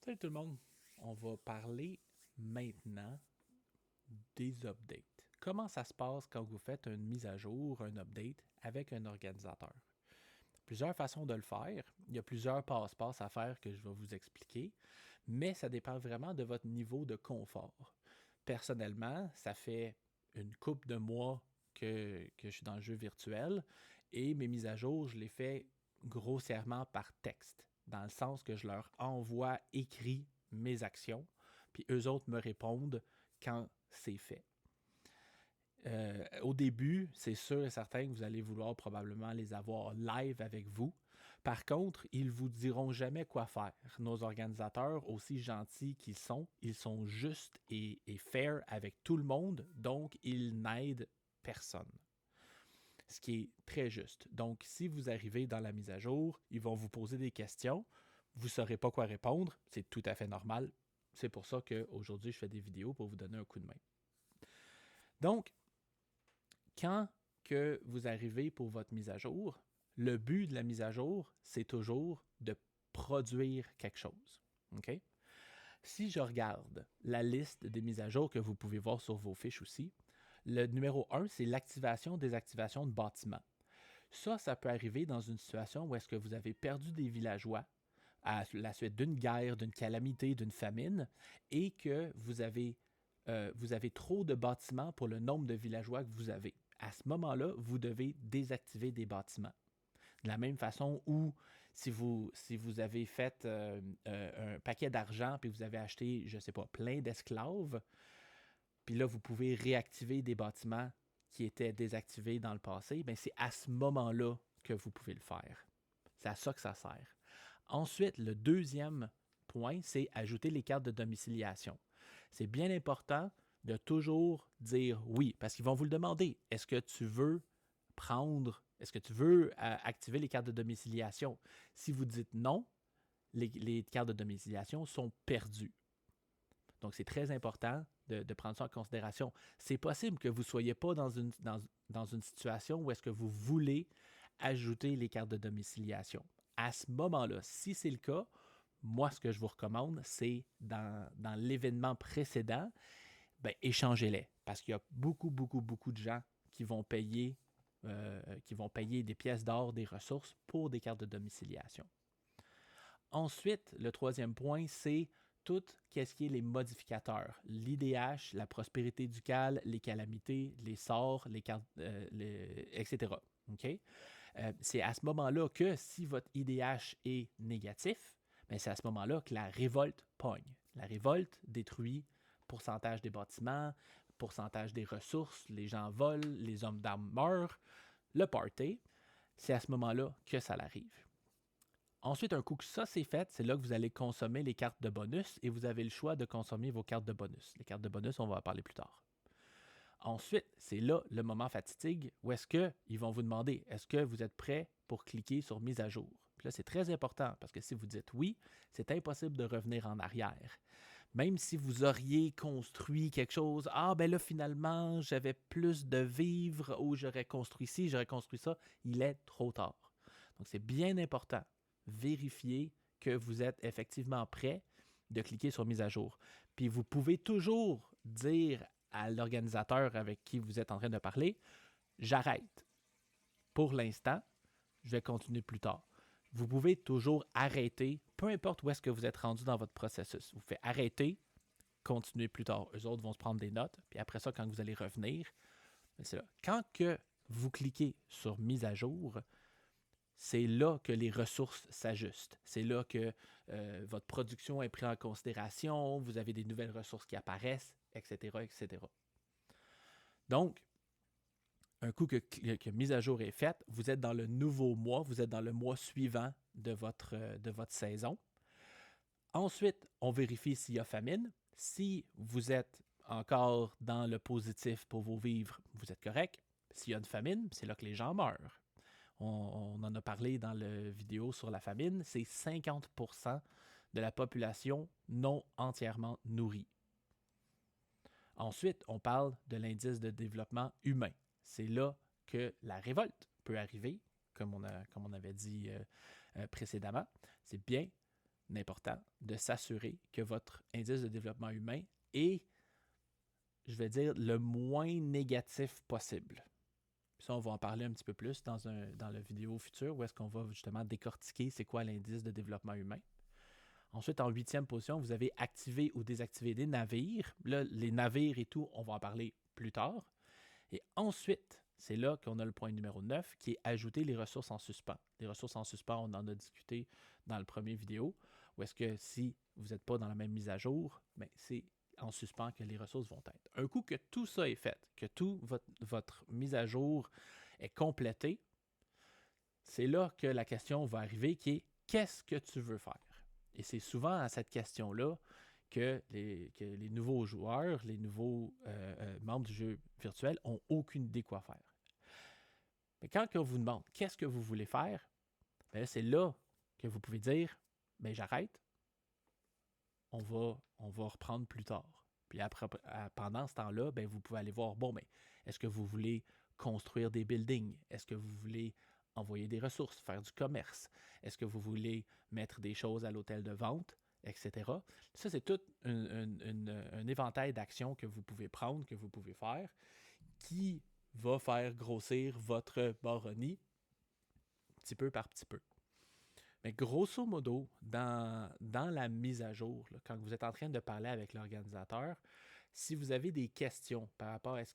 Salut tout le monde. On va parler maintenant des updates. Comment ça se passe quand vous faites une mise à jour, un update avec un organisateur? Plusieurs façons de le faire. Il y a plusieurs passe-passe à faire que je vais vous expliquer, mais ça dépend vraiment de votre niveau de confort. Personnellement, ça fait une couple de mois que je suis dans le jeu virtuel et mes mises à jour, je les fais grossièrement par texte, dans le sens que je leur envoie écrit mes actions, puis eux autres me répondent quand c'est fait. Au début, c'est sûr et certain que vous allez vouloir probablement les avoir live avec vous. Par contre, ils vous diront jamais quoi faire. Nos organisateurs, aussi gentils qu'ils sont, ils sont justes et fair avec tout le monde, donc ils n'aident personne. Ce qui est très juste. Donc, si vous arrivez dans la mise à jour, ils vont vous poser des questions, vous ne saurez pas quoi répondre, c'est tout à fait normal. C'est pour ça qu'aujourd'hui, je fais des vidéos pour vous donner un coup de main. Donc, quand que vous arrivez pour votre mise à jour, le but de la mise à jour, c'est toujours de produire quelque chose. OK? Si je regarde la liste des mises à jour que vous pouvez voir sur vos fiches aussi, le numéro 1, c'est l'activation-désactivation de bâtiments. Ça peut arriver dans une situation où est-ce que vous avez perdu des villageois à la suite d'une guerre, d'une calamité, d'une famine, et que vous avez trop de bâtiments pour le nombre de villageois que vous avez. À ce moment-là, vous devez désactiver des bâtiments. De la même façon où si vous avez fait un paquet d'argent puis vous avez acheté, je ne sais pas, plein d'esclaves, puis là, vous pouvez réactiver des bâtiments qui étaient désactivés dans le passé, bien, c'est à ce moment-là que vous pouvez le faire. C'est à ça que ça sert. Ensuite, le deuxième point, c'est ajouter les cartes de domiciliation. C'est bien important de toujours dire oui, parce qu'ils vont vous le demander. Est-ce que tu veux est-ce que tu veux activer les cartes de domiciliation? Si vous dites non, les cartes de domiciliation sont perdues. Donc, c'est très important de prendre ça en considération. C'est possible que vous ne soyez pas dans une situation où est-ce que vous voulez ajouter les cartes de domiciliation. À ce moment-là, si c'est le cas, moi, ce que je vous recommande, c'est dans l'événement précédent, ben, échangez-les. Parce qu'il y a beaucoup de gens qui vont payer des pièces d'or, des ressources pour des cartes de domiciliation. Ensuite, le troisième point, c'est tout ce qui est les modificateurs. L'IDH, la prospérité ducale, les calamités, les sorts, les cartes, etc. Okay? C'est à ce moment-là que si votre IDH est négatif, ben c'est à ce moment-là que la révolte pogne. La révolte détruit pourcentage des bâtiments, pourcentage des ressources, les gens volent, les hommes d'armes meurent, le party. C'est à ce moment-là que ça arrive. Ensuite, un coup que ça c'est fait, c'est là que vous allez consommer les cartes de bonus et vous avez le choix de consommer vos cartes de bonus. Les cartes de bonus, on va en parler plus tard. Ensuite, c'est là le moment fatigue où est-ce qu'ils vont vous demander est-ce que vous êtes prêt pour cliquer sur mise à jour. Puis là, c'est très important parce que si vous dites oui, c'est impossible de revenir en arrière. Même si vous auriez construit quelque chose, ah ben là finalement, j'avais plus de vivres ou j'aurais construit ci, j'aurais construit ça, il est trop tard. Donc c'est bien important. Vérifiez que vous êtes effectivement prêt de cliquer sur mise à jour. Puis vous pouvez toujours dire à l'organisateur avec qui vous êtes en train de parler, j'arrête. Pour l'instant, je vais continuer plus tard. Vous pouvez toujours arrêter, peu importe où est-ce que vous êtes rendu dans votre processus. Vous faites arrêter, continuer plus tard. Eux autres vont se prendre des notes, puis après ça, quand vous allez revenir, c'est là. Quand que vous cliquez sur mise à jour, c'est là que les ressources s'ajustent. C'est là que votre production est prise en considération, vous avez des nouvelles ressources qui apparaissent, etc., etc. Donc, un coup que mise à jour est faite, vous êtes dans le nouveau mois, vous êtes dans le mois suivant de votre saison. Ensuite, on vérifie s'il y a famine. Si vous êtes encore dans le positif pour vos vivres, vous êtes correct. S'il y a une famine, c'est là que les gens meurent. On en a parlé dans la vidéo sur la famine, c'est 50% de la population non entièrement nourrie. Ensuite, on parle de l'indice de développement humain. C'est là que la révolte peut arriver, comme on avait dit précédemment. C'est bien important de s'assurer que votre indice de développement humain est, je vais dire, le moins négatif possible. Puis ça, on va en parler un petit peu plus dans la vidéo future où est-ce qu'on va justement décortiquer c'est quoi l'indice de développement humain. Ensuite, en 8e position, vous avez activé ou désactivé des navires. Là, les navires et tout, on va en parler plus tard. Et ensuite, c'est là qu'on a le point numéro 9 qui est ajouter les ressources en suspens. Les ressources en suspens, on en a discuté dans le premier vidéo. Où est-ce que si vous n'êtes pas dans la même mise à jour, bien, c'est en suspens que les ressources vont être. Un coup que tout ça est fait, que toute votre mise à jour est complétée, c'est là que la question va arriver qui est qu'est-ce que tu veux faire? Et c'est souvent à cette question-là que les nouveaux joueurs, les nouveaux membres du jeu virtuel n'ont aucune idée quoi faire. Mais quand on vous demande qu'est-ce que vous voulez faire, bien, c'est là que vous pouvez dire bien, j'arrête, on va reprendre plus tard. Puis après, pendant ce temps-là, bien, vous pouvez aller voir, bon, mais est-ce que vous voulez construire des buildings? Est-ce que vous voulez envoyer des ressources, faire du commerce? Est-ce que vous voulez mettre des choses à l'hôtel de vente, etc.? Ça, c'est tout un éventail d'actions que vous pouvez prendre, que vous pouvez faire, qui va faire grossir votre baronnie petit peu par petit peu. Mais grosso modo, dans la mise à jour, là, quand vous êtes en train de parler avec l'organisateur, si vous avez des questions par rapport à est-ce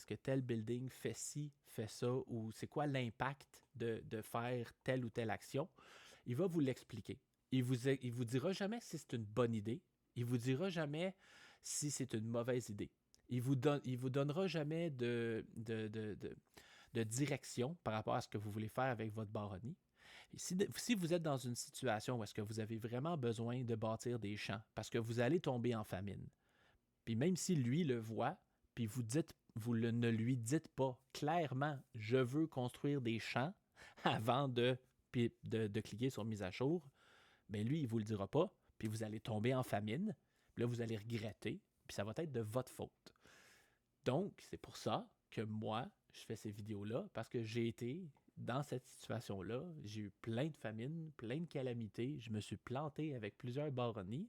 que tel building fait ci, fait ça, ou c'est quoi l'impact de faire telle ou telle action, il va vous l'expliquer. Il vous dira jamais si c'est une bonne idée. Il vous dira jamais si c'est une mauvaise idée. Il vous donnera jamais de direction par rapport à ce que vous voulez faire avec votre baronnie. Et si vous êtes dans une situation où est-ce que vous avez vraiment besoin de bâtir des champs parce que vous allez tomber en famine, puis même si lui le voit, puis ne lui dites pas clairement « je veux construire des champs » avant de cliquer sur « mise à jour », bien lui, il ne vous le dira pas, puis vous allez tomber en famine, puis là, vous allez regretter, puis ça va être de votre faute. Donc, c'est pour ça que moi, je fais ces vidéos-là, parce que j'ai été dans cette situation-là. J'ai eu plein de famines, plein de calamités. Je me suis planté avec plusieurs baronnies.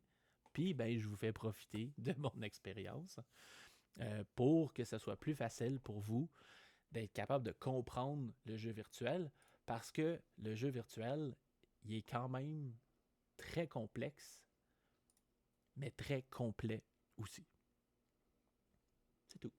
Puis, ben, je vous fais profiter de mon expérience pour que ce soit plus facile pour vous d'être capable de comprendre le jeu virtuel, parce que le jeu virtuel, il est quand même très complexe, mais très complet aussi. C'est tout.